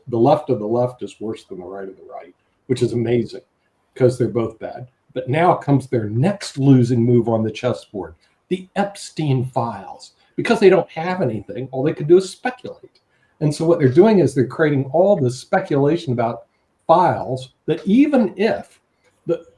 left of the left is worse than the right of the right, which is amazing because they're both bad. But now comes their next losing move on the chessboard, the Epstein files. Because they don't have anything, all they could do is speculate. And so what they're doing is they're creating all this speculation about files that even if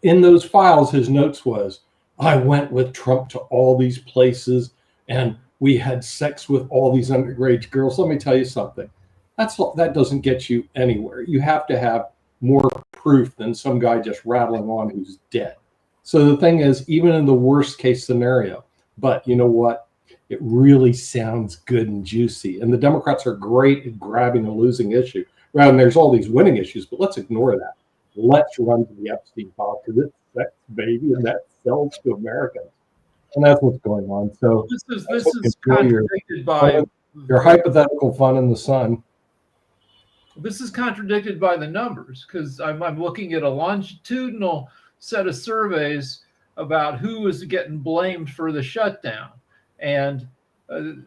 in those files his notes was, I went with Trump to all these places and we had sex with all these underage girls. Let me tell you something. That doesn't get you anywhere. You have to have more proof than some guy just rattling on who's dead. So the thing is, even in the worst case scenario, but you know what? It really sounds good and juicy. And the Democrats are great at grabbing a losing issue. Well, and there's all these winning issues, but let's ignore that. Let's run to the Epstein file because it's sex, baby, and that sells to Americans. And that's what's going on. So this is contradicted by your hypothetical fun in the sun. This is contradicted by the numbers because I'm looking at a longitudinal set of surveys about who is getting blamed for the shutdown. And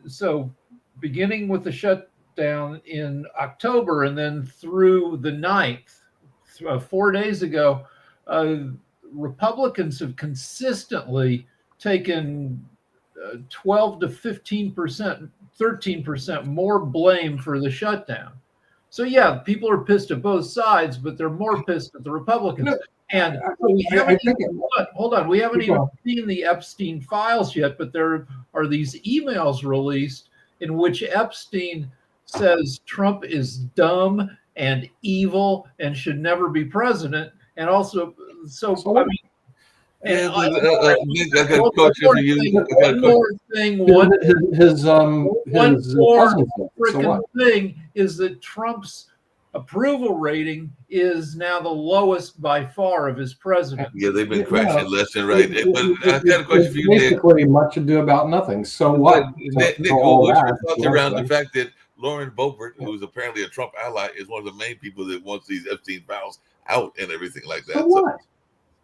so beginning with the shutdown in October and then through the 9th, 4 days ago, Republicans have consistently taken 12 to 15%, 13% more blame for the shutdown. So yeah, people are pissed at both sides, but they're more pissed at the Republicans. And we haven't hold on, we haven't even seen the Epstein files yet, but there are these emails released in which Epstein says Trump is dumb and evil and should never be president. And also, I mean, and I got a question for you. One more thing. One freaking thing is that Trump's approval rating is now the lowest by far of his presidency. Yeah, they've been crashing left and right. But I got a question for you, Nick. Basically, much ado about nothing. So what? Nick, what's your thoughts around the fact that Lauren Boebert, who's apparently a Trump ally, is one of the main people that wants these Epstein files out and everything like that? So what?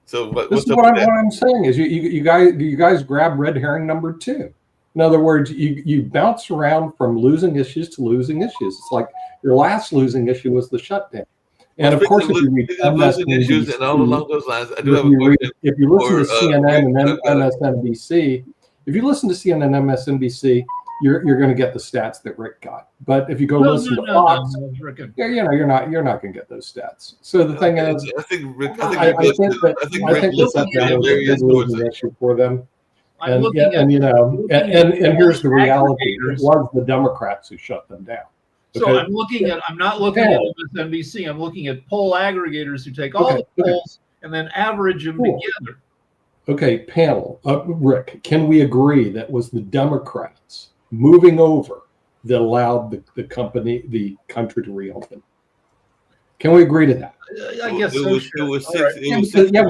So this is what I'm saying is you guys grab red herring number 2. In other words, you bounce around from losing issues to losing issues. It's like your last losing issue was the shutdown. And of course, if you read issues and all along those lines, I do have a question. If you listen to CNN and MSNBC, you're going to get the stats that Rick got. But if you go listen to Fox, you're not going to get those stats. So the thing is, I think Rick is a losing issue for them. And here's the reality: it was the Democrats who shut them down. So I'm not looking at MSNBC. I'm looking at poll aggregators who take all the polls and then average them together. Okay, panel. Rick, can we agree that was the Democrats moving over that allowed the country to reopen? Can we agree to that? I guess so. Of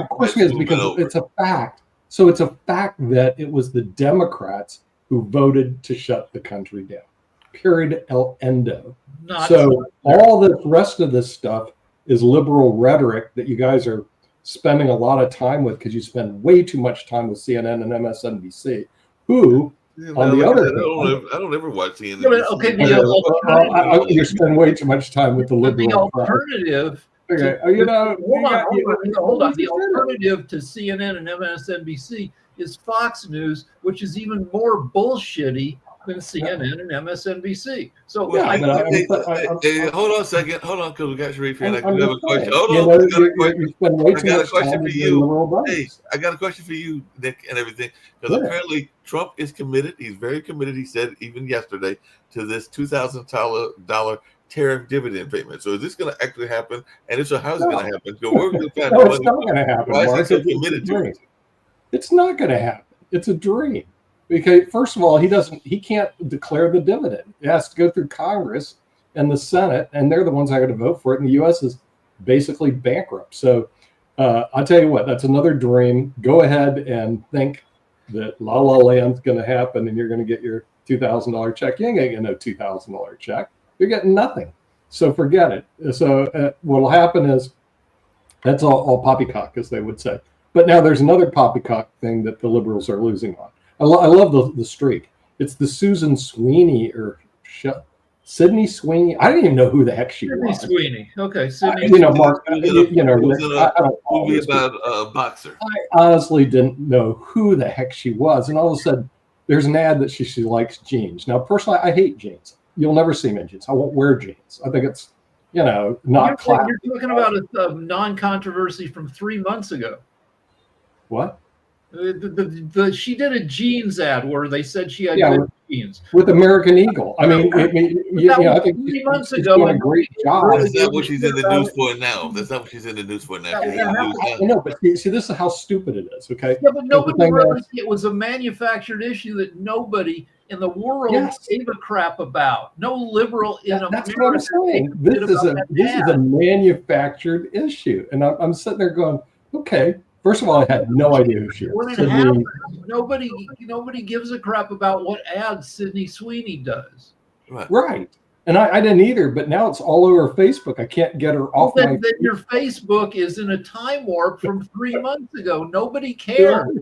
course it is, because it's a fact. So it's a fact that it was the Democrats who voted to shut the country down. Period. El endo. All the rest of this stuff is liberal rhetoric that you guys are spending a lot of time with because you spend way too much time with CNN and MSNBC, who, on the other hand, I don't ever watch CNN. You spend way too much time with the liberal. The alternative. Okay, hold on. The alternative to CNN and MSNBC is Fox News, which is even more bullshitty than CNN and MSNBC. So hold on a second. Hold on, because we got Sharif here. I do have a question. Hold on. I got a question for you. Hey, I got a question for you, Nick, and everything. Because apparently Trump is committed. He's very committed. He said even yesterday to this $2,000 tariff dividend payment. So is this going to actually happen? And if so, how is it going to happen? So we're going to find it's not going to happen. Why is he so committed to it? It's not going to happen. It's a dream. Because first of all, he can't declare the dividend. It has to go through Congress and the Senate, and they're the ones that are going to vote for it. And the U.S. is basically bankrupt. So I'll tell you what, that's another dream. Go ahead and think that La La Land's going to happen, and you're going to get your $2,000 check. You ain't going to get no $2,000 check. You're getting nothing. So forget it. So what'll happen is that's all poppycock, as they would say. But now there's another poppycock thing that the liberals are losing on. I love the streak. It's the Susan Sweeney or Sydney Sweeney. I didn't even know who the heck she Sydney was. Sweeney. Okay, Sydney. Mark. I don't movie about a boxer. I honestly didn't know who the heck she was, and all of a sudden, there's an ad that she likes jeans. Now, personally, I hate jeans. You'll never see me in jeans. I won't wear jeans. I think it's, not classic. You're talking about a non-controversy from 3 months ago. What? She did a jeans ad where they said she had good jeans with American Eagle. I mean, I think 3 months ago. Doing a great job. That's not what she's in the news for now. That's not what she's in the news for now. I know, but see, this is how stupid it is. Okay. Yeah, but nobody realized it was a manufactured issue that nobody in the world gave a crap about. No liberal in America. That's what I'm saying. This is a manufactured issue, and I'm sitting there going, okay. First of all, I had no idea who she was. Nobody gives a crap about what ads Sydney Sweeney does. Right. And I didn't either, but now it's all over Facebook. I can't get her off my... Then your Facebook is in a time warp from 3 months ago. Nobody cares.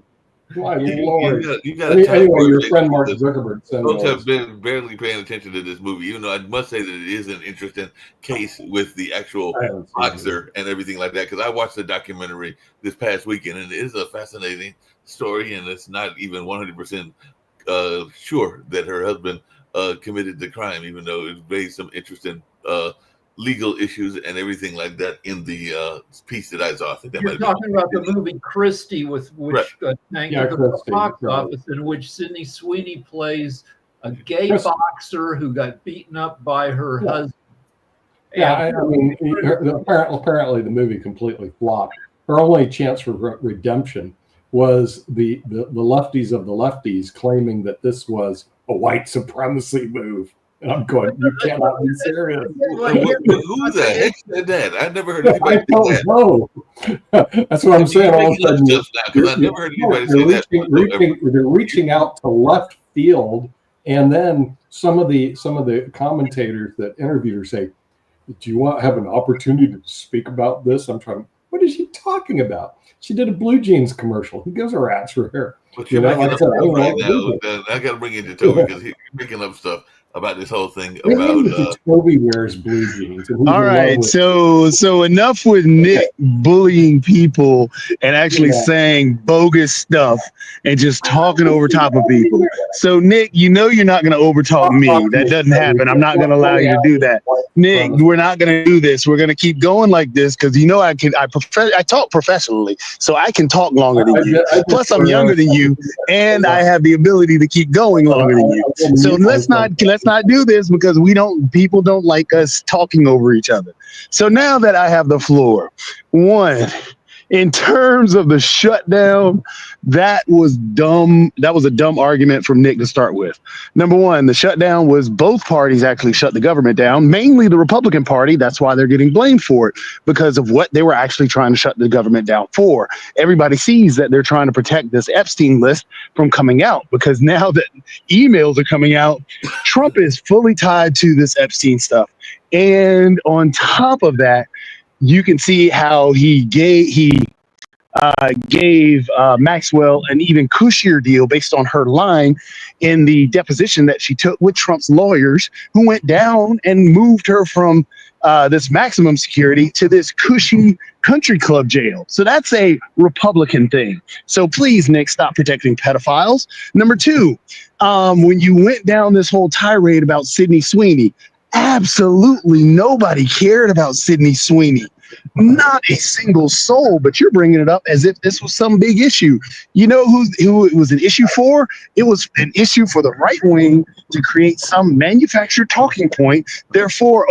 My Lord. Anyway, your friend Mark Zuckerberg said folks have been barely paying attention to this movie, even though I must say that it is an interesting case with the actual boxer and everything like that, because I watched the documentary this past weekend, and it is a fascinating story, and it's not even 100% sure that her husband committed the crime, even though it raised some interesting legal issues and everything like that in the piece that I saw. I think that You're talking about the movie Christie, which tanked the box office, in which Sydney Sweeney plays a gay boxer who got beaten up by her husband. I mean, apparently the movie completely flopped. Her only chance for redemption was the lefties of the lefties claiming that this was a white supremacy move. And I'm going, you cannot be serious. Who the heck said that? I've never heard anybody say that. Know. That's what I'm saying. All of a sudden, I never heard anybody say that. They're reaching out to left field, and then some of the commentators that interviewed her say, "Do you want to have an opportunity to speak about this?" I'm trying. What is she talking about? She did a Blue Jeans commercial. Who gives a rat's for her? But you're making up stuff right now. I got to bring it to Toby because he's making up stuff about this whole thing about Toby wears blue jeans. All right, so enough with Nick bullying people and actually saying bogus stuff and just talking over top of people. So Nick, you're not going to overtalk me. That doesn't happen. I'm not going to allow you to do that. Nick, we're not going to do this. We're going to keep going like this because I talk professionally, so I can talk longer than you. Plus, I'm younger than you, and I have the ability to keep going longer than you. So let's not do this because people don't like us talking over each other. So now that I have the floor, one, in terms of the shutdown, that was dumb. That was a dumb argument from Nick to start with. Number one, the shutdown was both parties actually shut the government down, mainly the Republican Party. That's why they're getting blamed for it, because of what they were actually trying to shut the government down for. Everybody sees that they're trying to protect this Epstein list from coming out, because now that emails are coming out, Trump is fully tied to this Epstein stuff. And on top of that, you can see how he gave Maxwell an even cushier deal based on her line in the deposition that she took with Trump's lawyers, who went down and moved her from this maximum security to this cushy country club jail. So that's a Republican thing. So please, Nick, stop protecting pedophiles. Number two, when you went down this whole tirade about Sydney Sweeney, absolutely nobody cared about Sydney Sweeney. Not a single soul, but you're bringing it up as if this was some big issue. You know who it was an issue for? It was an issue for the right wing to create some manufactured talking point. Therefore,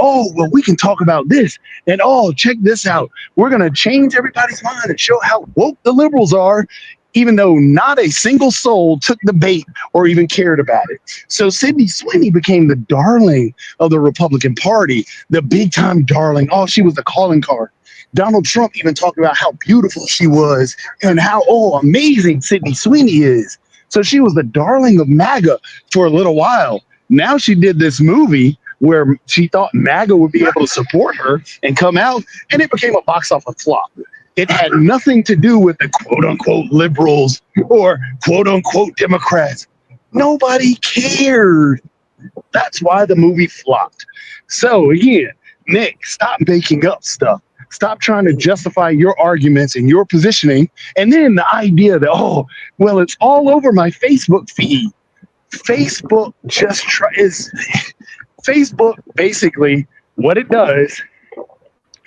we can talk about this. And check this out. We're going to change everybody's mind and show how woke the liberals are, even though not a single soul took the bait or even cared about it. So Sydney Sweeney became the darling of the Republican Party, the big time darling. She was the calling card. Donald Trump even talked about how beautiful she was and how amazing Sydney Sweeney is. So she was the darling of MAGA for a little while. Now she did this movie where she thought MAGA would be able to support her and come out, and it became a box office flop. It had nothing to do with the quote unquote liberals or quote unquote Democrats. Nobody cared. That's why the movie flopped. So again, Nick, stop making up stuff. Stop trying to justify your arguments and your positioning. And then the idea that, oh, well, it's all over my Facebook feed. Facebook Facebook basically what it does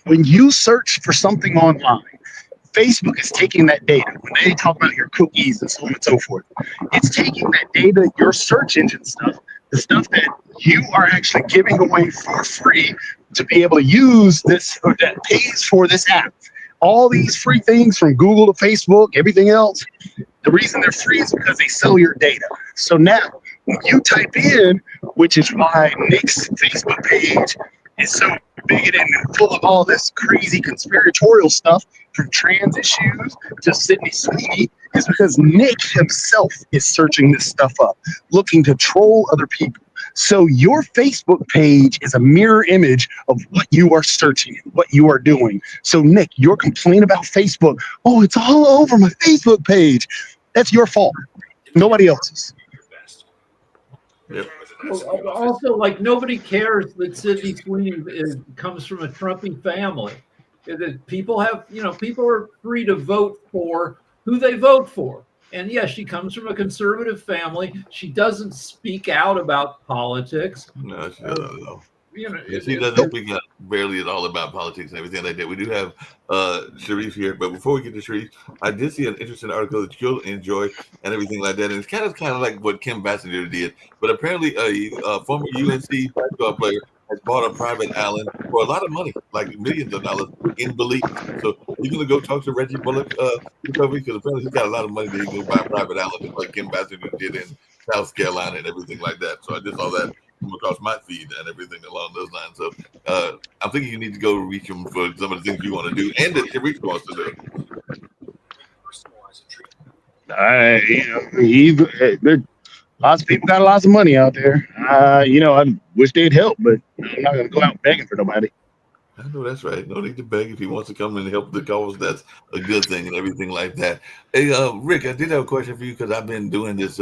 when you search for something online, Facebook is taking that data. When they talk about your cookies and so on and so forth, it's taking that data, your search engine stuff, the stuff that you are actually giving away for free to be able to use this, or that pays for this app. All these free things from Google to Facebook, everything else, the reason they're free is because they sell your data. So now when you type in, which is why Nick's Facebook page is so bigoted and full of all this crazy conspiratorial stuff, from trans issues to Sydney Sweeney, is because Nick himself is searching this stuff up, looking to troll other people. So your Facebook page is a mirror image of what you are searching, what you are doing. So Nick, your complaint about Facebook, oh, it's all over my Facebook page. That's your fault. Nobody else's. Yep. Also, like, nobody cares that Sydney Sweeney comes from a Trumpy family. That people have, people are free to vote for who they vote for. And yes, she comes from a conservative family. She doesn't speak out about politics. No, she doesn't. She doesn't speak out barely at all about politics and everything like that. We do have Sharif here, but before we get to Sharif, I did see an interesting article that you'll enjoy and everything like that. And it's kind of like what Kim Basinger did, but apparently a former UNC basketball player has bought a private island for a lot of money, like millions of dollars in Belize. So you're gonna go talk to Reggie Bullock, because apparently he's got a lot of money that he can go buy a private island, just like Kim Basinger did in South Carolina and everything like that. So I just saw that come across my feed and everything along those lines. So I'm thinking you need to go reach him for some of the things you want to do and that Sharif wants to do. Lots of people got lots of money out there. I wish they'd help, but I'm not going to go out begging for nobody. I know that's right. No need to beg. If he wants to come and help the cause, that's a good thing and everything like that. Hey, Rick, I did have a question for you because I've been doing this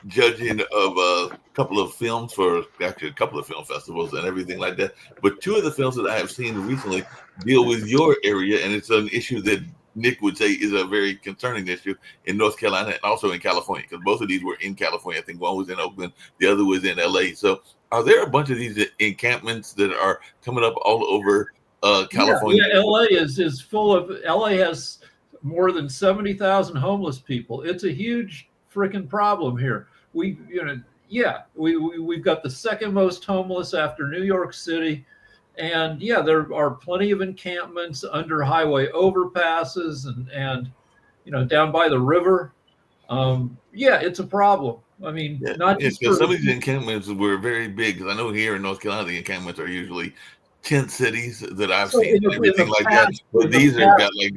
judging of a couple of films for actually a couple of film festivals and everything like that. But two of the films that I have seen recently deal with your area, and it's an issue that Nick would say is a very concerning issue in North Carolina and also in California, because both of these were in California. I think one was in Oakland, the other was in LA. So are there a bunch of these encampments that are coming up all over California? Yeah, LA is full of, LA has more than 70,000 homeless people. It's a huge freaking problem here. We've got the second most homeless after New York City. And yeah, there are plenty of encampments under highway overpasses and down by the river. It's a problem. I mean, not just some of these encampments were very big. Because I know here in North Carolina, the encampments are usually tent cities that I've seen, everything like that. But these have got like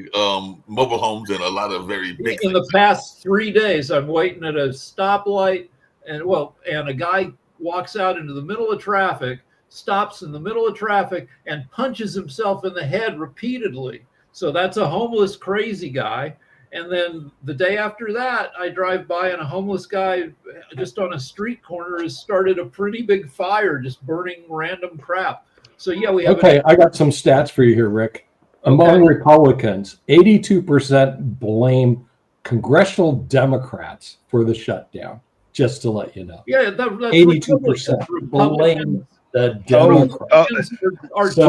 mobile homes and a lot of very big. In the past 3 days, I'm waiting at a stoplight, and a guy walks out into the middle of traffic, stops in the middle of traffic, and punches himself in the head repeatedly. So that's a homeless crazy guy. And then the day after that, I drive by and a homeless guy just on a street corner has started a pretty big fire, just burning random crap. So yeah, we have. Okay, I got some stats for you here, Rick. Among Republicans, 82% blame congressional Democrats for the shutdown. Just to let you know. Yeah, that's 82% blame the Democrats.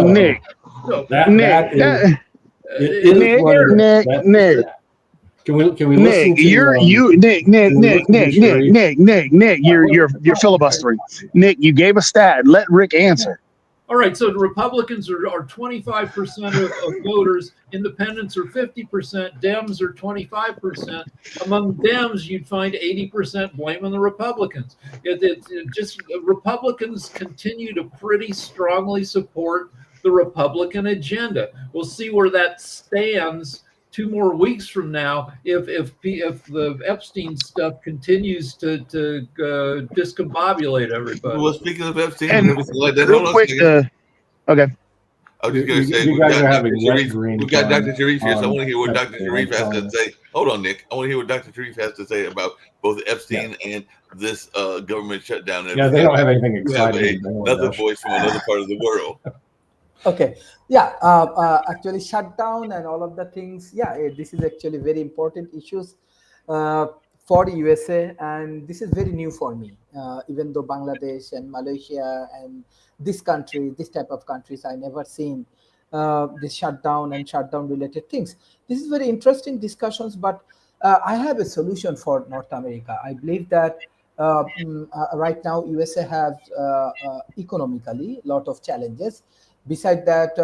Nick. Nick. Can we listen Nick, you're filibustering. Nick, you gave a stat. Let Rick answer. All right, so the Republicans are 25% of voters, independents are 50%, Dems are 25%. Among Dems, you'd find 80% blaming the Republicans. Republicans continue to pretty strongly support the Republican agenda. We'll see where that stands 2 more weeks from now if the Epstein stuff continues to discombobulate everybody. Well, speaking of Epstein and everything like that, real quick, okay. I was just going to say, you guys are having wet dreams. We've got Dr. Sharif here, so I want to hear what Dr. Sharif has to say. Hold on, Nick. I want to hear what Dr. Sharif has to say about both Epstein and this government shutdown. Yeah, they don't have anything exciting. Another voice from another part of the world. Okay. Yeah. Actually, shutdown and all of the things. Yeah, this is actually very important issues for USA, and this is very new for me. Even though Bangladesh and Malaysia and this type of countries, I never seen this shutdown and shutdown related things. This is very interesting discussions, but I have a solution for North America. I believe that right now USA has economically a lot of challenges. Besides that,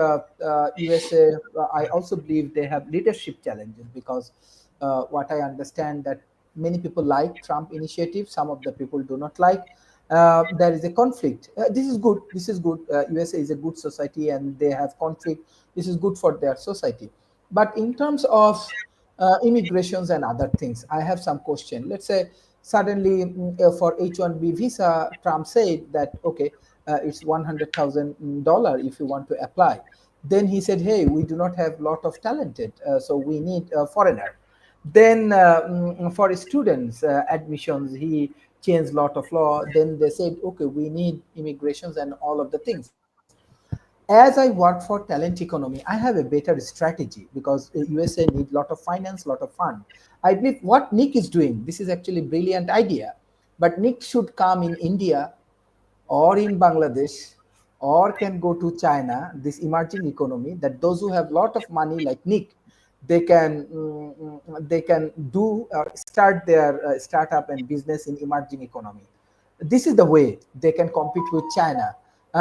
USA, I also believe they have leadership challenges, because what I understand that many people like Trump initiative, some of the people do not like. There is a conflict. This is good. USA is a good society, and they have conflict. This is good for their society. But in terms of immigrations and other things, I have some question. Let's say suddenly for H-1B visa, Trump said that, okay, it's $100,000 if you want to apply. Then he said, hey, we do not have a lot of talented, so we need a foreigner. Then for students admissions, he changed a lot of law. Then they said, okay, we need immigrations and all of the things. As I work for talent economy, I have a better strategy, because USA need a lot of finance, lot of fund. I believe what Nick is doing, this is actually a brilliant idea, but Nick should come in India or in Bangladesh, or can go to China, this emerging economy, that those who have a lot of money like Nick, they can do start their startup and business in emerging economy. This is the way they can compete with China,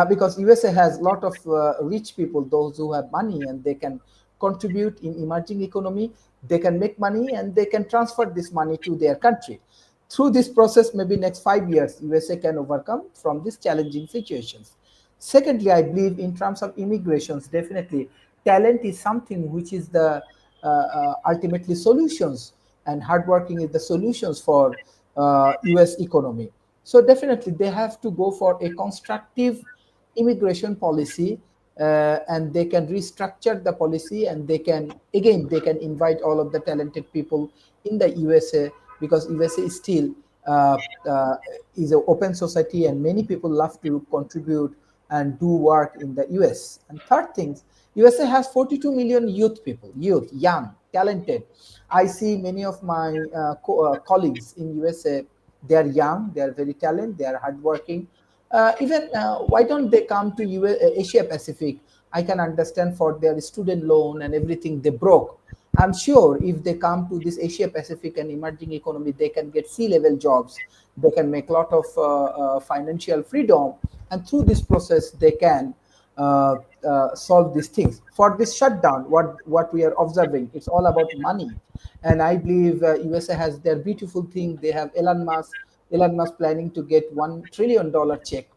because USA has a lot of rich people, those who have money, and they can contribute in emerging economy. They can make money and they can transfer this money to their country. Through this process, maybe next 5 years, USA can overcome from these challenging situations. Secondly, I believe in terms of immigrations, definitely talent is something which is the ultimately solutions, and hardworking is the solutions for US economy. So definitely they have to go for a constructive immigration policy, and they can restructure the policy, and they can invite all of the talented people in the USA, because USA is still is an open society, and many people love to contribute and do work in the US. And third thing, USA has 42 million young, talented. I see many of my colleagues in USA, they are young, they are very talented, they are hardworking. Why don't they come to Asia Pacific? I can understand for their student loan and everything they broke. I'm sure if they come to this Asia Pacific and emerging economy, they can get C-level jobs. They can make a lot of financial freedom, and through this process, they can solve these things. For this shutdown, what we are observing, it's all about money, and I believe USA has their beautiful thing. They have Elon Musk planning to get $1 trillion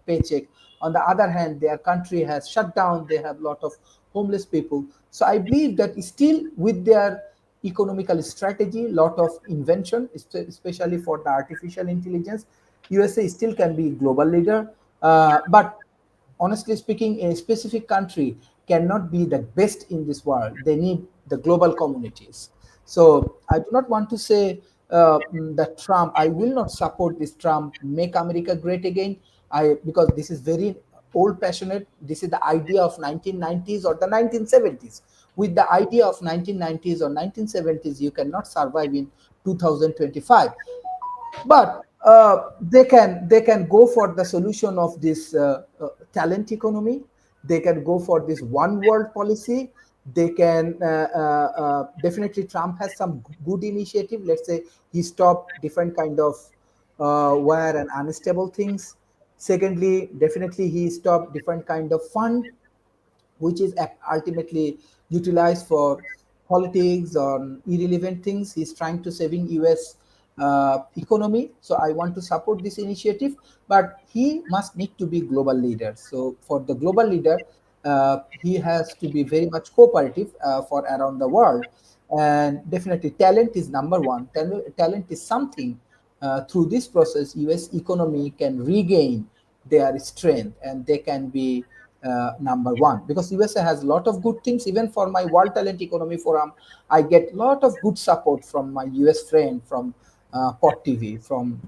paycheck. On the other hand, their country has shut down. They have a lot of homeless people. So I believe that still with their economical strategy, lot of invention, especially for the artificial intelligence, USA still can be global leader. But honestly speaking, a specific country cannot be the best in this world. They need the global communities. So I do not want to say that Trump, I will not support this Trump, make America great again, because this is very old passionate. This is the idea of 1990s or the 1970s. With the idea of 1990s or 1970s, you cannot survive in 2025. But they can go for the solution of this talent economy. They can go for this one world policy. They can definitely, Trump has some good initiative. Let's say he stopped different kind of war and unstable things. Secondly, definitely he stopped different kind of fund, which is ultimately utilized for politics or irrelevant things. He's trying to saving US economy. So I want to support this initiative, but he must need to be global leader. So for the global leader, he has to be very much cooperative for around the world. And definitely talent is number one. Talent is something through this process, US economy can regain their strength, and they can be number one, because USA has a lot of good things. Even for my World Talent Economy Forum, I get a lot of good support from my US friend, from Pot TV, from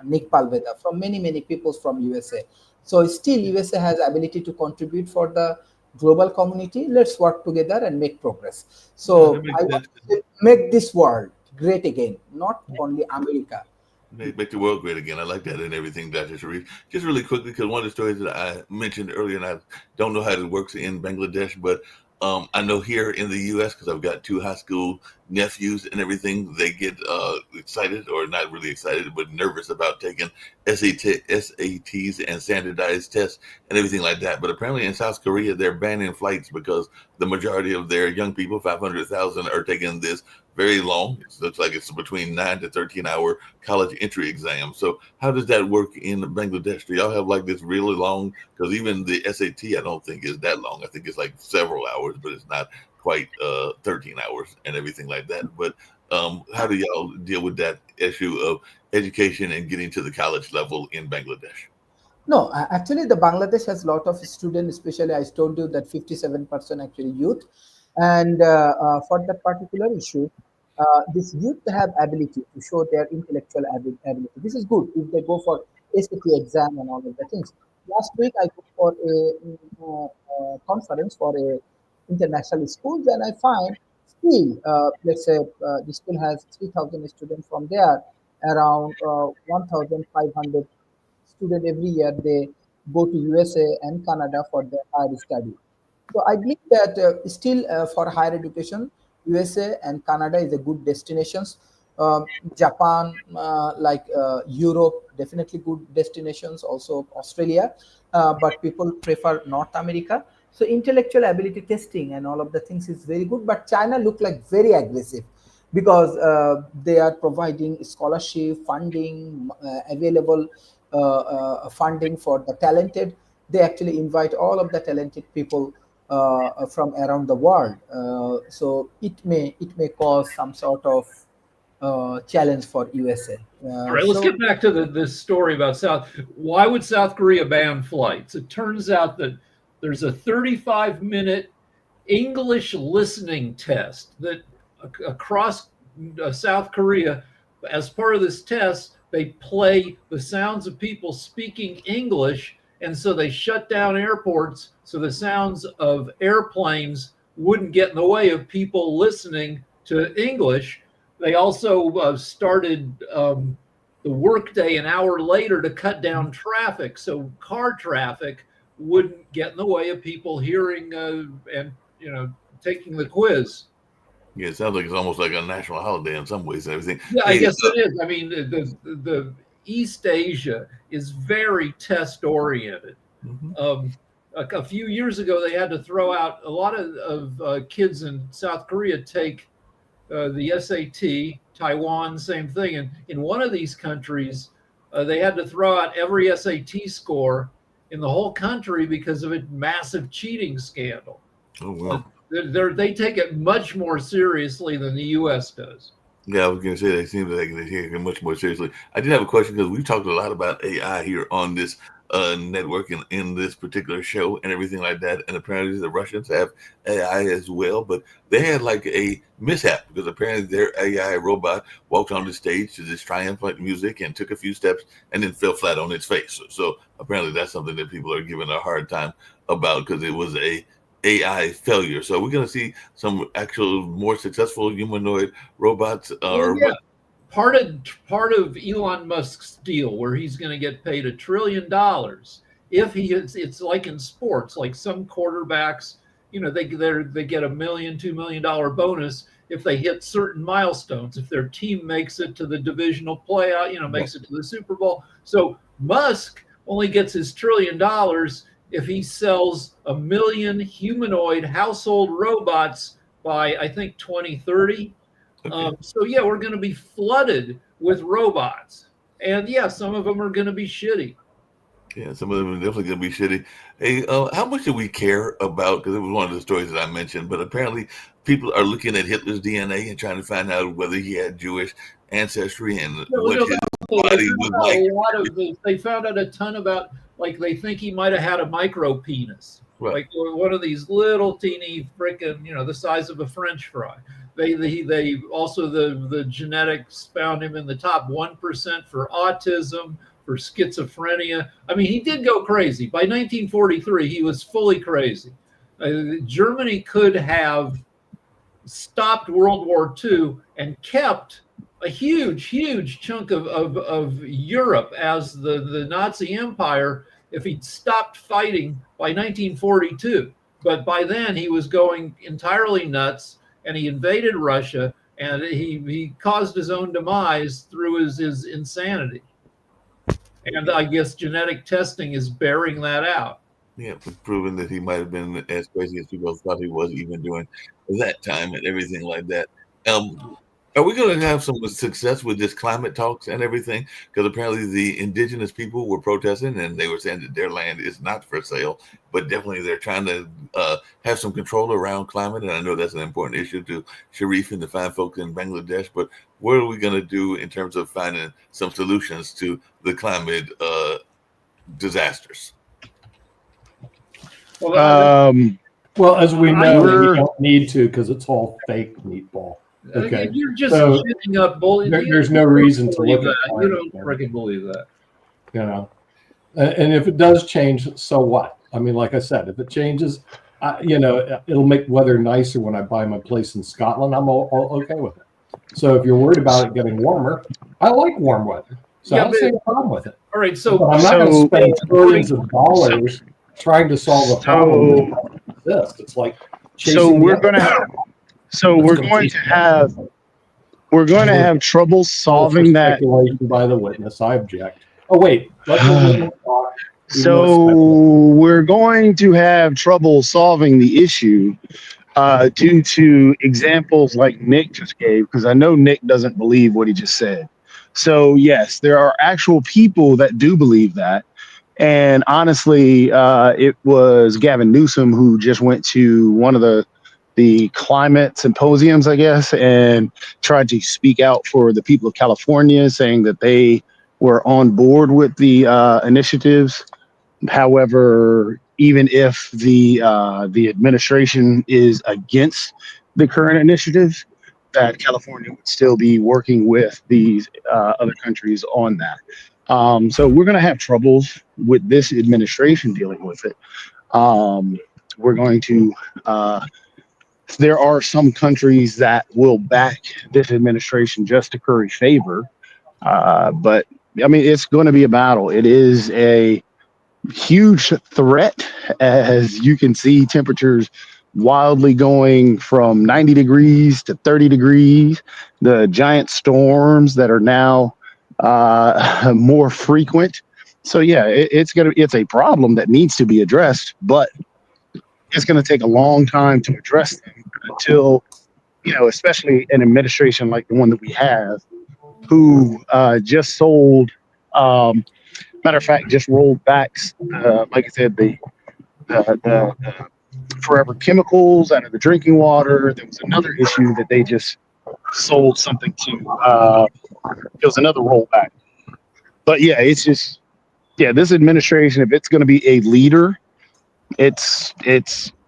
Nick Palveda, from many people from USA. So still USA has ability to contribute for the global community. Let's work together and make progress. So I want to make this world great again, not only America. Make the world great again. I like that and everything, Dr. Sharif. Just really quickly, because one of the stories that I mentioned earlier, and I don't know how it works in Bangladesh, but I know here in the U.S., because I've got 2 high school nephews and everything, they get excited, or not really excited, but nervous about taking SATs and standardized tests and everything like that. But apparently in South Korea, they're banning flights because the majority of their young people, 500,000, are taking this very long. It looks like it's between 9 to 13-hour college entry exam. So how does that work in Bangladesh? Do y'all have like this really long? Because even the SAT, I don't think is that long. I think it's like several hours, but it's not quite 13 hours and everything like that. But how do y'all deal with that issue of education and getting to the college level in Bangladesh? No, actually, the Bangladesh has a lot of students, especially I told you that 57% actually youth. And for that particular issue, this youth have ability to show their intellectual ability. This is good if they go for SAT exam and all of the things. Last week, I go for a conference for a international schools, and I find still, let's say, the school has 3,000 students from there, around 1,500 students every year. They go to USA and Canada for their higher study. So I believe that still for higher education, USA and Canada is a good destinations. Japan, Europe, definitely good destinations. Also Australia, but people prefer North America. So intellectual ability testing and all of the things is very good. But China look like very aggressive because they are providing scholarship, funding, available funding for the talented. They actually invite all of the talented people from around the world. So it may cause some sort of challenge for USA. All right, let's get back to this story about Why would South Korea ban flights? It turns out that there's a 35-minute English listening test that across South Korea, as part of this test, they play the sounds of people speaking English, and so they shut down airports so the sounds of airplanes wouldn't get in the way of people listening to English. They also started the workday an hour later to cut down traffic, so car traffic wouldn't get in the way of people hearing and taking the quiz. Yeah, it sounds like it's almost like a national holiday in some ways and everything. Yeah, I guess it is. I mean, the East Asia is very test oriented. Mm-hmm. A few years ago, they had to throw out a lot of kids in South Korea take the SAT. Taiwan, same thing. And in one of these countries, they had to throw out every SAT score in the whole country because of a massive cheating scandal. Oh, wow. They take it much more seriously than the U.S. does. Yeah, I was going to say they seem like they take it much more seriously. I did have a question because we've talked a lot about AI here on this network and in this particular show and everything like that. And apparently the Russians have AI as well, but they had like a mishap because apparently their AI robot walked on the stage to this triumphant music and took a few steps and then fell flat on its face. So apparently that's something that people are giving a hard time about because it was a AI failure. So we're going to see some actual more successful humanoid robots. Part of Elon Musk's deal, where he's going to get paid $1 trillion if it's like in sports, like some quarterbacks, they get $1 million, $2 million bonus if they hit certain milestones. If their team makes it to the divisional playout, makes it to the Super Bowl. So Musk only gets his $1 trillion if he sells 1 million humanoid household robots by, I think, 2030. Okay. So yeah, we're going to be flooded with robots, and yeah, some of them are going to be shitty. Yeah, some of them are definitely going to be shitty. Hey, how much do we care about? Because it was one of the stories that I mentioned, but apparently people are looking at Hitler's DNA and trying to find out whether he had Jewish ancestry and body was like. They found out a ton about, like, they think he might have had a micro penis, Right. like one of these little teeny freaking, the size of a French fry. They also, the genetics found him in the top 1% for autism, for schizophrenia. I mean, he did go crazy. By 1943, he was fully crazy. Germany could have stopped World War II and kept a huge chunk of Europe as the Nazi Empire if he'd stopped fighting by 1942. But by then he was going entirely nuts, and he invaded Russia, and he caused his own demise through his insanity. And I guess genetic testing is bearing that out. Yeah, proving that he might have been as crazy as people thought he was even during that time and everything like that. Are we going to have some success with this climate talks and everything? Because apparently the indigenous people were protesting and they were saying that their land is not for sale, but definitely they're trying to have some control around climate. And I know that's an important issue to Sharif and the fine folks in Bangladesh. But what are we going to do in terms of finding some solutions to the climate disasters? Well, as we know, we don't need to because it's all fake, meatball. Okay, you're just shitting up bullies. There's no reason to look at that. You don't freaking believe that. And if it does change, so what? I mean, like I said, if it changes, it'll make weather nicer when I buy my place in Scotland. I'm all okay with it. So if you're worried about it getting warmer, I like warm weather. So I don't see a problem with it. All right, so but I'm not going to spend trillions of dollars trying to solve a problem that doesn't exist. It's like we're going to have trouble solving that. Speculation by the witness. I object. Oh wait, let the witness talk. So we're going to have trouble solving the issue due to examples like Nick just gave, because I know Nick doesn't believe what he just said. So yes, there are actual people that do believe that. And honestly, it was Gavin Newsom who just went to one of the climate symposiums, I guess, and tried to speak out for the people of California, saying that they were on board with the initiatives. However, even if the administration is against the current initiatives, that California would still be working with these other countries on that. So we're going to have troubles with this administration dealing with it. We're going to, there are some countries that will back this administration just to curry favor. But I mean, it's going to be a battle. It is a huge threat, as you can see temperatures wildly going from 90 degrees to 30 degrees, the giant storms that are now more frequent. So yeah, it's a problem that needs to be addressed, but it's going to take a long time to address them until, especially an administration like the one that we have, who just sold, matter of fact, just rolled back, like I said, the forever chemicals out of the drinking water. There was another issue that they just sold something to. It was another rollback. But yeah, it's just, this administration, if it's going to be a leader, it's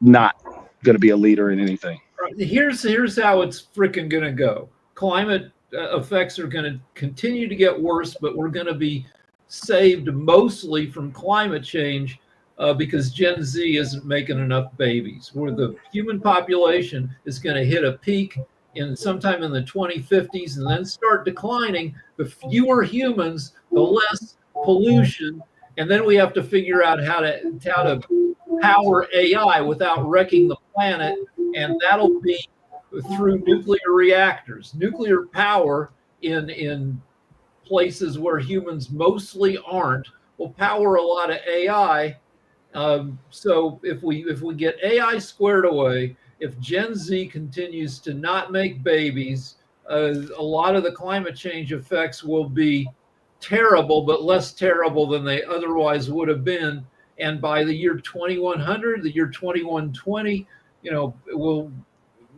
not going to be a leader in anything. Here's how it's freaking going to go. Climate effects are going to continue to get worse, but we're going to be saved mostly from climate change because Gen Z isn't making enough babies. Where the human population is going to hit a peak sometime in the 2050s and then start declining. The fewer humans, the less pollution, and then we have to figure out how to power AI without wrecking the planet, and that'll be through nuclear reactors. Nuclear power in places where humans mostly aren't will power a lot of AI. So if we get AI squared away, if Gen Z continues to not make babies, a lot of the climate change effects will be terrible, but less terrible than they otherwise would have been. And by the year 2100, the year 2120,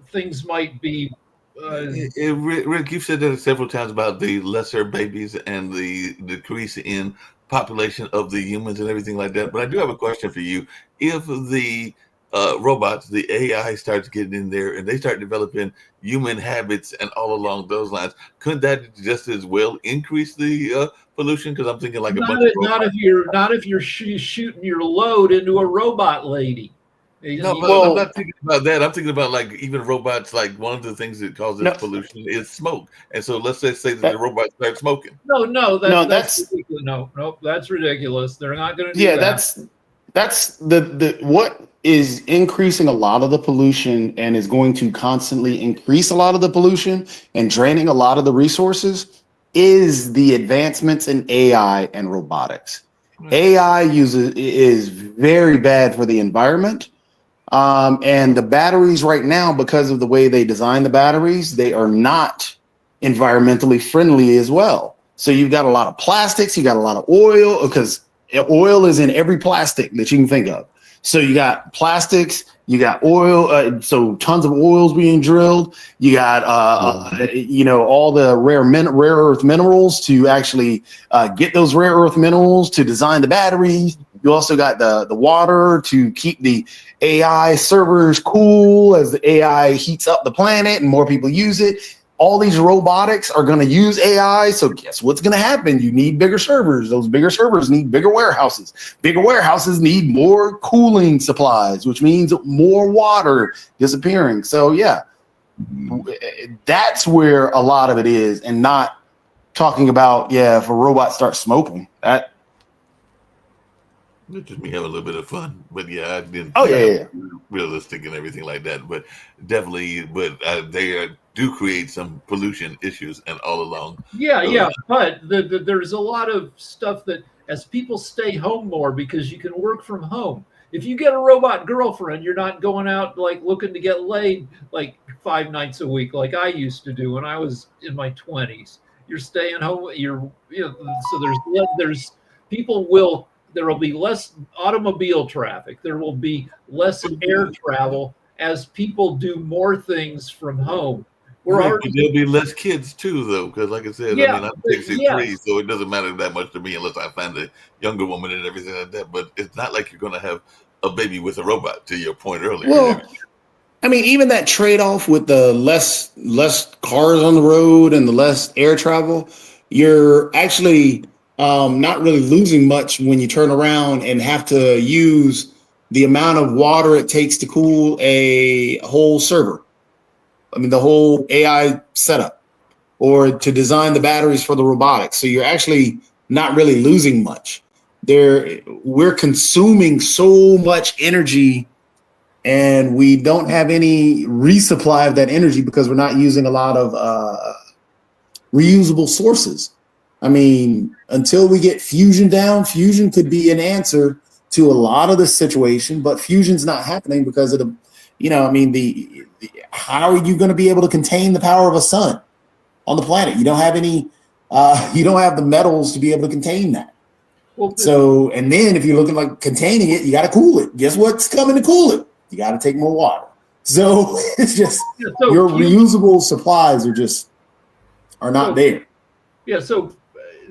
things might be Rick, you've said that several times about the lesser babies and the decrease in population of the humans and everything like that. But I do have a question for you. If the robots, the AI starts getting in there and they start developing human habits and all along those lines, couldn't that just as well increase the pollution? Because I'm thinking like not if you're shooting your load into a robot lady. No, but I'm not thinking about that. I'm thinking about like even robots. Like one of the things that causes pollution is smoke. And so let's just say that the robots start smoking. That's ridiculous. No, that's ridiculous. They're not going to do that. That's the what is increasing a lot of the pollution and is going to constantly increase a lot of the pollution and draining a lot of the resources is the advancements in AI and robotics. AI is very bad for the environment. And the batteries right now, because of the way they design the batteries, they are not environmentally friendly as well. So you've got a lot of plastics, you got a lot of oil, because oil is in every plastic that you can think of. So you got plastics, you got oil, so tons of oils being drilled. You got, all the rare earth minerals to actually get those rare earth minerals to design the batteries. You also got the water to keep the AI servers cool as the AI heats up the planet and more people use it. All these robotics are going to use AI. So guess what's going to happen? You need bigger servers. Those bigger servers need bigger warehouses. Bigger warehouses need more cooling supplies, which means more water disappearing. So yeah, that's where a lot of it is, and not talking about, if a robot starts smoking, that. It's just me having a little bit of fun, but I didn't. Realistic and everything like that, but definitely, they do create some pollution issues and all along. But there's a lot of stuff that as people stay home more because you can work from home. If you get a robot girlfriend, you're not going out like looking to get laid like 5 nights a week like I used to do when I was in my 20s. You're staying home. So there's people will. There will be less automobile traffic. There will be less air travel as people do more things from home. There'll be less kids too, though, because like I said, I'm 63, so it doesn't matter that much to me unless I find a younger woman and everything like that. But it's not like you're going to have a baby with a robot, to your point earlier. Well, I mean, even that trade-off with the less cars on the road and the less air travel, you're actually not really losing much when you turn around and have to use the amount of water it takes to cool a whole server. I mean, the whole AI setup, or to design the batteries for the robotics. So you're actually not really losing much. We're consuming so much energy, and we don't have any resupply of that energy because we're not using a lot of reusable sources. I mean, until we get fusion down, fusion could be an answer to a lot of the situation, but fusion's not happening because of how are you going to be able to contain the power of a sun on the planet? You don't have any, you don't have the metals to be able to contain that. So, and then if you're looking like containing it, you got to cool it. Guess what's coming to cool it? You got to take more water. So it's just your reusable supplies are not there. Yeah. So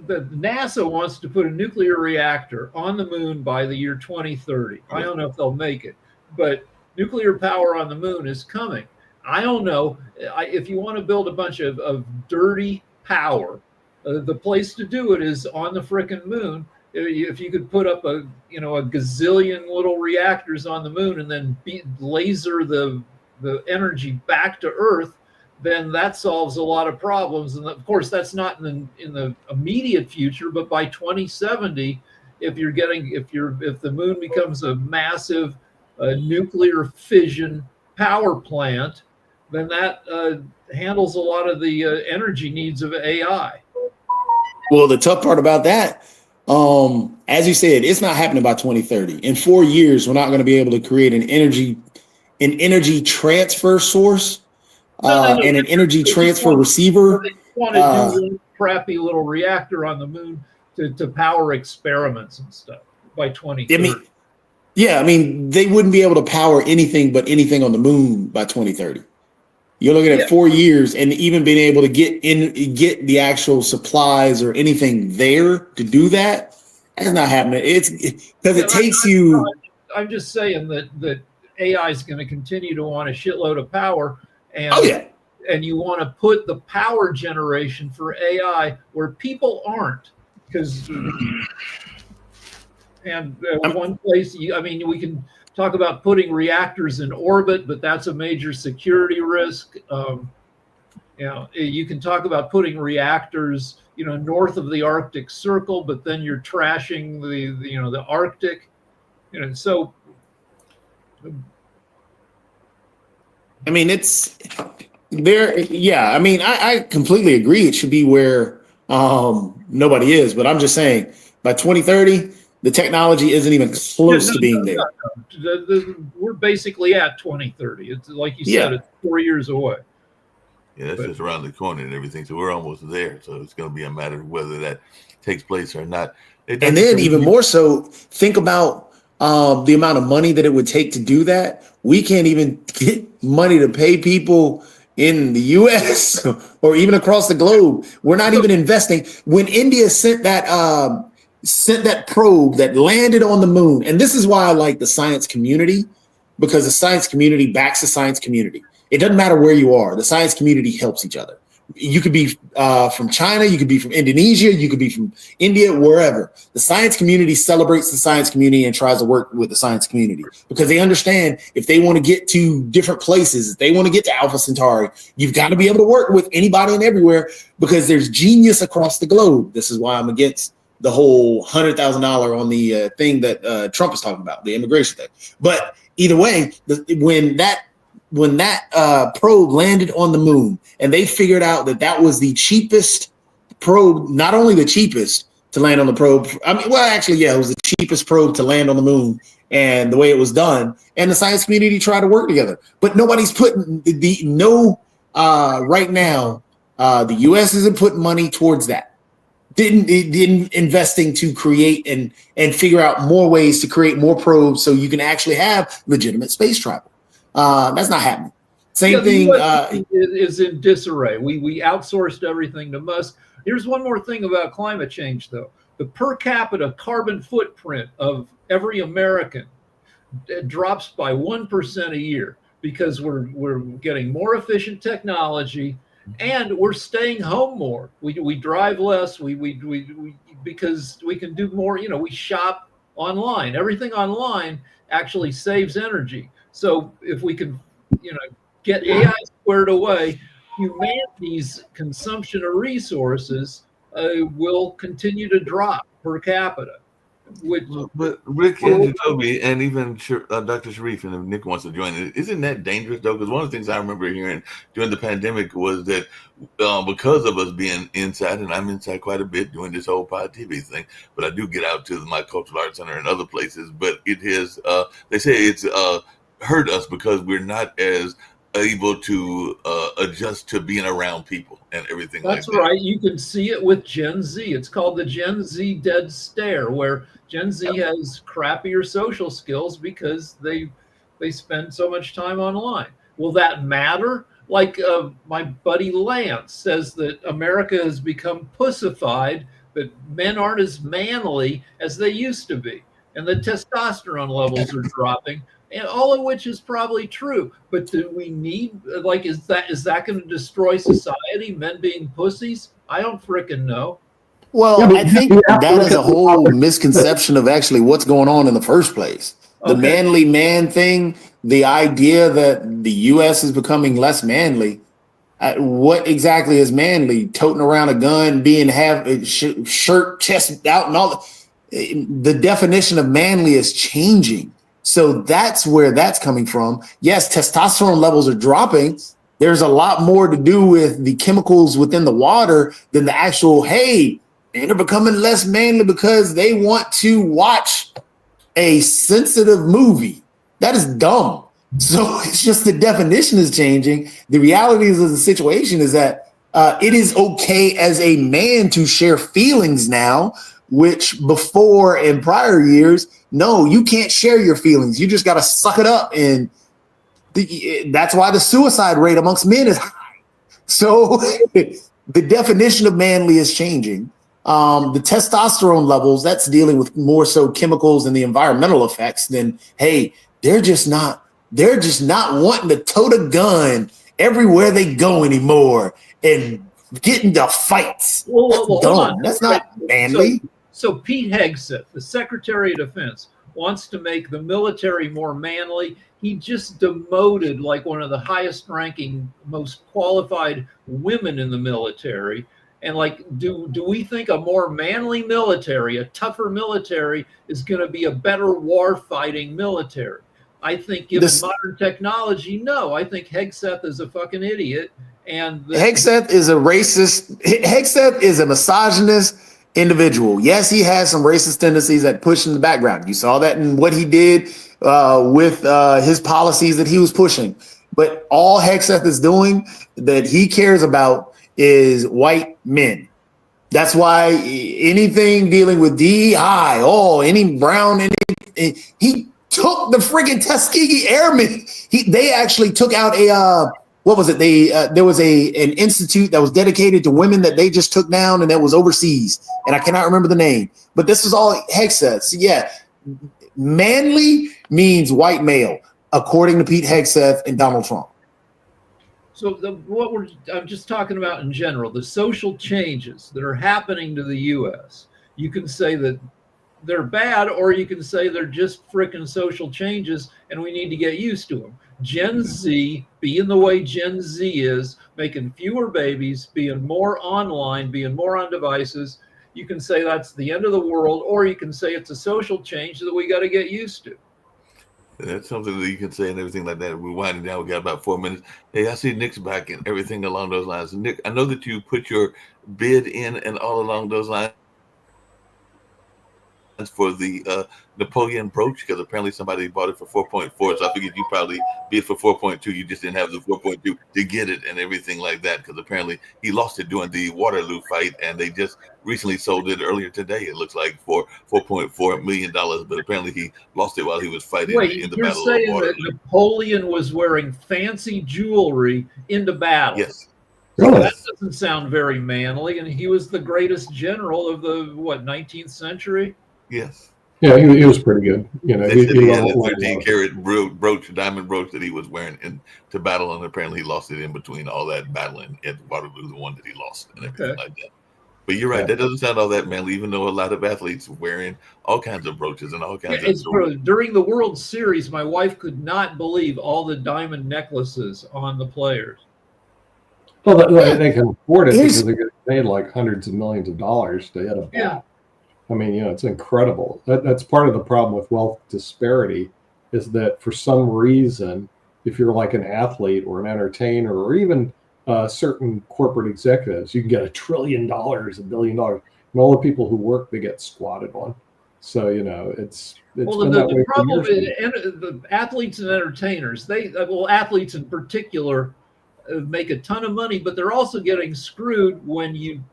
the NASA wants to put a nuclear reactor on the moon by the year 2030. I don't know if they'll make it, but nuclear power on the moon is coming. I don't know if you want to build a bunch of dirty power, the place to do it is on the frickin' moon. If you could put up a gazillion little reactors on the moon and then laser the energy back to Earth, then that solves a lot of problems. And of course, that's not in the immediate future, but by 2070, if the moon becomes a massive nuclear fission power plant, then that handles a lot of the energy needs of AI. Well, the tough part about that, as you said, it's not happening by 2030. In 4 years, we're not going to be able to create an energy transfer source. And an energy transfer receiver. They want to do a crappy little reactor on the moon to power experiments and stuff by 2030. I mean, they wouldn't be able to power anything but anything on the moon by 2030. You're looking at 4 years, and even being able to get the actual supplies or anything there to do that, that's not happening. It's because it takes you. I'm just saying that AI is going to continue to want a shitload of power, and and you want to put the power generation for AI where people aren't, because one place, I mean, we can talk about putting reactors in orbit, but that's a major security risk. You can talk about putting reactors, north of the Arctic Circle, but then you're trashing the Arctic. So. I mean, it's there. Yeah, I mean, I completely agree. It should be where nobody is, but I'm just saying by 2030. The technology isn't even close to being there. We're basically at 2030. It's like you said, it's 4 years away. Yeah, that's just around the corner and everything. So we're almost there. So it's going to be a matter of whether that takes place or not. And then even more so, think about the amount of money that it would take to do that. We can't even get money to pay people in the U.S. or even across the globe. We're not even investing. When India sent that probe that landed on the moon. And this is why I like the science community, because the science community backs the science community. It doesn't matter where you are. The science community helps each other. You could be from China. You could be from Indonesia. You could be from India, wherever. The science community celebrates the science community and tries to work with the science community because they understand if they want to get to different places, if they want to get to Alpha Centauri, you've got to be able to work with anybody and everywhere because there's genius across the globe. This is why I'm against the whole $100,000 on the thing that Trump is talking about, the immigration thing. But either way, when that probe landed on the moon and they figured out that was the cheapest probe, not only the cheapest to land on the probe. I mean, well, actually, it was the cheapest probe to land on the moon and the way it was done. And the science community tried to work together, but nobody's putting right now. The U.S. isn't putting money towards that. Didn't investing to create and figure out more ways to create more probes so you can actually have legitimate space travel. That's not happening. Same thing is in disarray. We outsourced everything to Musk. Here's one more thing about climate change, though. The per capita carbon footprint of every American drops by 1% a year because we're getting more efficient technology. And we're staying home more. We drive less. We because we can do more. We shop online. Everything online actually saves energy. So if we can, get AI squared away, humanity's consumption of resources will continue to drop per capita. But Rick and Jacoby and even Dr. Sharif and if Nick wants to join it, isn't that dangerous though? Because one of the things I remember hearing during the pandemic was that because of us being inside, and I'm inside quite a bit doing this whole Pod TV thing, but I do get out to my Cultural Arts Center and other places. But it has, they say it's hurt us because we're not as able to adjust to being around people and everything. That's like that. Right. You can see it with Gen Z. It's called the Gen Z dead stare, where Gen Z has crappier social skills because they spend so much time online. Will that matter? Like my buddy Lance says that America has become pussified, that men aren't as manly as they used to be, and the testosterone levels are dropping. And all of which is probably true, but do we need is that going to destroy society? Men being pussies? I don't frickin' know. Well, I think that is a whole misconception of actually what's going on in the first place. The manly man thing, the idea that the U.S. is becoming less manly. What exactly is manly? Toting around a gun, shirt, chest out, and all. The definition of manly is changing. So that's where that's coming from. Yes, testosterone levels are dropping. There's a lot more to do with the chemicals within the water than the actual, and they're becoming less manly because they want to watch a sensitive movie. That is dumb. So it's just the definition is changing. The reality of the situation is that it is okay as a man to share feelings now, which before in prior years, no, you can't share your feelings. You just got to suck it up and That's why the suicide rate amongst men is high. So the definition of manly is changing. The testosterone levels, that's dealing with more so chemicals and the environmental effects than, hey, they're just not wanting to tote a gun everywhere they go anymore and get into fights. That's dumb. That's not manly. So Pete Hegseth, the Secretary of Defense, wants to make the military more manly. He just demoted like one of the highest ranking, most qualified women in the military. And like, do we think a more manly military, a tougher military, is going to be a better war fighting military? I think given modern technology, no. I think Hegseth is a fucking idiot. And Hegseth is a racist. Hegseth is a misogynist individual. Yes, he has some racist tendencies that push in the background. You saw that in what he did with his policies that he was pushing. But all Hegseth is doing that he cares about is white men. That's why anything dealing with DEI, any brown, he took the friggin' Tuskegee Airmen. They actually took out a what was it? There was an institute that was dedicated to women that they just took down, and that was overseas, and I cannot remember the name. But this was all Hegseth. So yeah, manly means white male, according to Pete Hegseth and Donald Trump. So I'm just talking about in general, the social changes that are happening to the U.S. You can say that they're bad, or you can say they're just frickin' social changes and we need to get used to them. Gen Z, being the way Gen Z is, making fewer babies, being more online, being more on devices, you can say that's the end of the world, or you can say it's a social change that we got to get used to. That's something that you can say and everything like that. We're winding down. We got about 4 minutes. Hey, I see Nick's back and everything along those lines. Nick, I know that you put your bid in and all along those lines for the Napoleon brooch, because apparently somebody bought it for 4.4. So I figured you probably bid for 4.2. You just didn't have the 4.2 to get it and everything like that, because apparently he lost it during the Waterloo fight, and they just recently sold it earlier today. It looks like for $4.4 million, but apparently he lost it while he was fighting in the Battle of Waterloo. You're saying that Napoleon was wearing fancy jewelry into battle? Yes. Really? That doesn't sound very manly, and he was the greatest general of the 19th century. Yes. Yeah, he was pretty good. You know, he had a 13-karat brooch, diamond brooch that he was wearing into battle, and apparently he lost it in between all that battling at Waterloo, the one that he lost, and everything like that. But you're right, that doesn't sound all that manly, even though a lot of athletes are wearing all kinds of brooches and all kinds of. During the World Series, my wife could not believe all the diamond necklaces on the players. Well, they can afford it because they get paid like hundreds of millions of dollars to hit a bat. Yeah. I mean, it's incredible. That's part of the problem with wealth disparity, is that for some reason, if you're like an athlete or an entertainer or even certain corporate executives, you can get $1 trillion, $1 billion, and all the people who work, they get squatted on. So, it's the problem is the athletes and entertainers, athletes in particular make a ton of money, but they're also getting screwed when you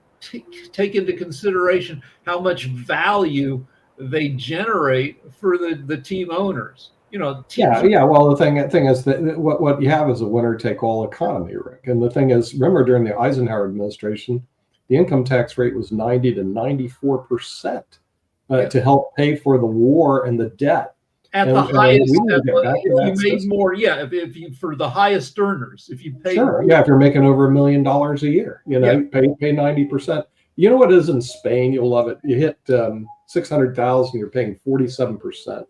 take into consideration how much value they generate for the team owners. Well, the thing is that what you have is a winner take all economy, Rick. And the thing is, remember during the Eisenhower administration, the income tax rate was 90 to 94% to help pay for the war and the debt. At the highest, you made more. Yeah, if you for the highest earners, if you pay. Sure. Yeah, if you're making over $1 million a year, pay 90%. You know what is in Spain? You'll love it. You hit 600,000, you're paying 47%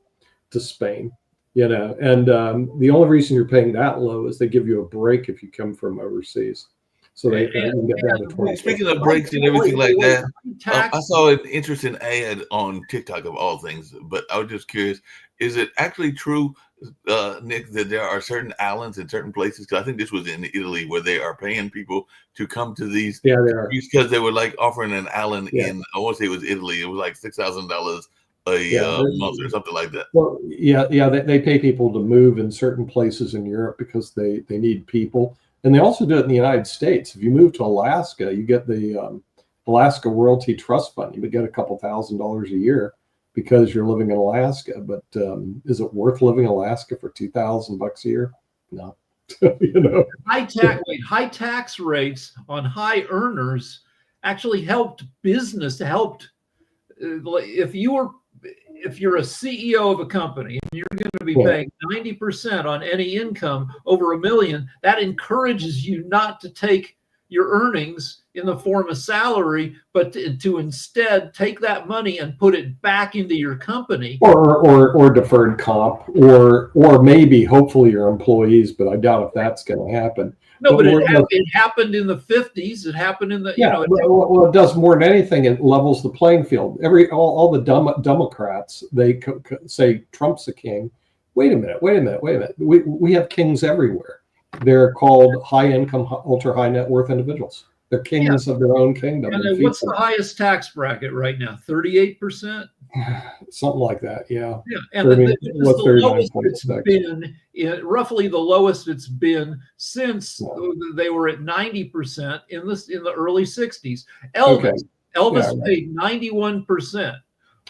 to Spain. And the only reason you're paying that low is they give you a break if you come from overseas. So they can get down to 20. Speaking of breaks and everything like that, I saw an interesting ad on TikTok of all things, but I was just curious. Is it actually true, Nick, that there are certain islands in certain places? Because I think this was in Italy where they are paying people to come to these. Yeah, they are. Because they were like offering an island in, I want to say it was Italy. It was like $6,000 a month or something like that. Well, they pay people to move in certain places in Europe because they need people. And they also do it in the United States. If you move to Alaska, you get the Alaska Royalty Trust Fund. You would get a couple $1,000s a year because you're living in Alaska. But is it worth living in Alaska for $2,000 a year? No. You know, high tax rates on high earners actually helped business. Helped if you're a CEO of a company and you're going to be paying 90% on any income over $1 million, that encourages you not to take your earnings in the form of salary, but to instead take that money and put it back into your company, or deferred comp, or maybe hopefully your employees, but I doubt if that's going to happen. No, but it happened in the 50s. It happened in the it does more than anything. It levels the playing field. All the Democrats, they say Trump's a king. Wait a minute. We have kings everywhere. They're called high income, ultra high net worth individuals. They're kings of their own kingdom. And what's the highest tax bracket right now? 38%? Something like that, yeah. Yeah, and the lowest it's been, roughly the lowest it's been since they were at 90% in the early 60s. Elvis paid 91%.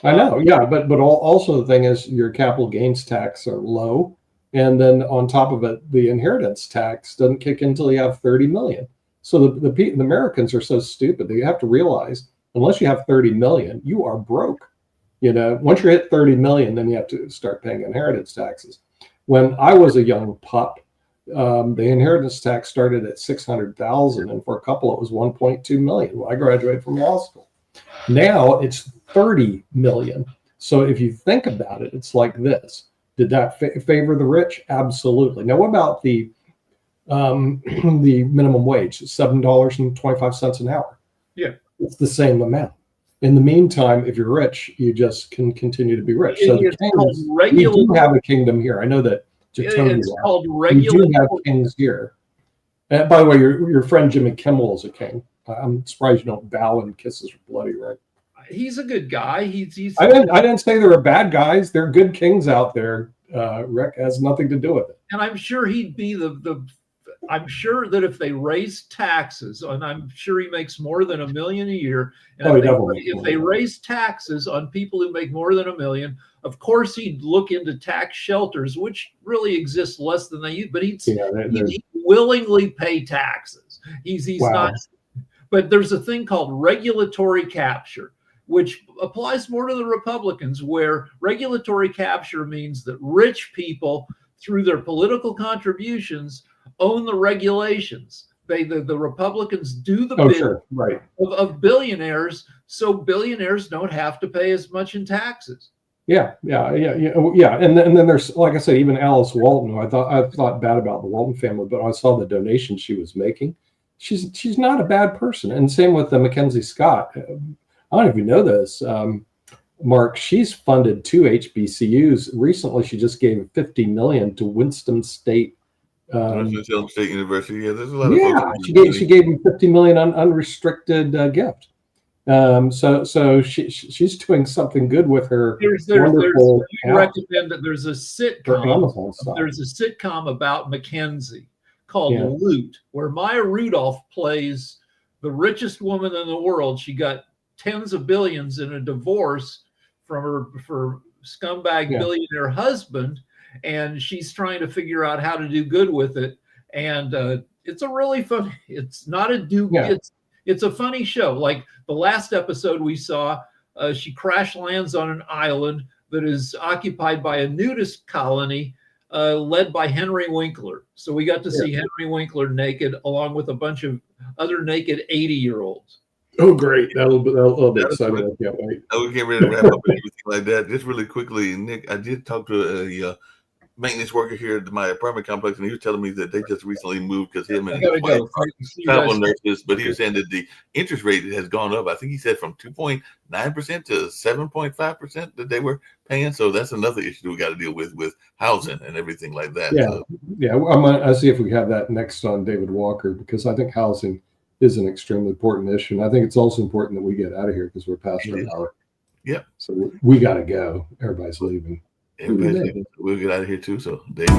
I know, yeah, but also the thing is your capital gains tax are low, and then on top of it, the inheritance tax doesn't kick in until you have 30 million. So the Americans are so stupid that you have to realize, unless you have 30 million, you are broke. You know, once you hit 30 million, then you have to start paying inheritance taxes. When I was a young pup, the inheritance tax started at 600,000, and for a couple it was 1.2 million when I graduated from law school. Now it's 30 million. So if you think about it, it's like this. Did that favor the rich? Absolutely. Now, what about the minimum wage, $7.25 an hour? Yeah, it's the same amount. In the meantime, if you're rich, you just can continue to be rich. So the kings, we do have a kingdom here. I know that. It's called regular. We do have kings here. And by the way, your friend Jimmy Kimmel is a king. I'm surprised you don't bow and kiss his bloody right. He's a good guy. I didn't say they were bad guys. They're good kings out there. Rick has nothing to do with it. And I'm sure he'd be I'm sure that if they raise taxes, and I'm sure he makes more than $1 million a year, and if they raise taxes on people who make more than $1 million, of course he'd look into tax shelters, which really exist less than they use, but he'd willingly pay taxes. He's not. But there's a thing called regulatory capture, which applies more to the Republicans, where regulatory capture means that rich people, through their political contributions, own the regulations. The Republicans do the bid of billionaires, so billionaires don't have to pay as much in taxes. Yeah. And then there's, like I said, even Alice Walton, who I thought bad about the Walton family, but I saw the donation she was making. She's not a bad person. And same with Mackenzie Scott. I don't know if you know this, Mark. She's funded 2 HBCUs. Recently, she just gave $50 million to Winston State. State University. Yeah, there's a lot of folks. She gave him $50 million unrestricted gift. So she's doing something good with her. I recommend that there's a sitcom. There's a sitcom about Mackenzie called Loot, where Maya Rudolph plays the richest woman in the world. She got tens of billions in a divorce from her scumbag billionaire husband, and she's trying to figure out how to do good with it. And it's a really fun. It's not a it's a funny show. Like the last episode we saw, she crash lands on an island that is occupied by a nudist colony led by Henry Winkler. So we got to see Henry Winkler naked along with a bunch of other naked 80-year-olds. Oh, great. That'll be exciting. I can't wait. We get ready to wrap up and everything like that. Just really quickly, Nick, I did talk to a maintenance worker here at my apartment complex, and he was telling me that they just recently moved because him and his wife are travel nurses. But he was saying that the interest rate has gone up. I think he said from 2.9% to 7.5% that they were paying. So that's another issue we got to deal with housing and everything like that. I'll see if we have that next on David Walker, because I think housing is an extremely important issue, and I think it's also important that we get out of here because we're past an hour. Yeah. So we got to go. Everybody's leaving. We'll get out of here too. So, David.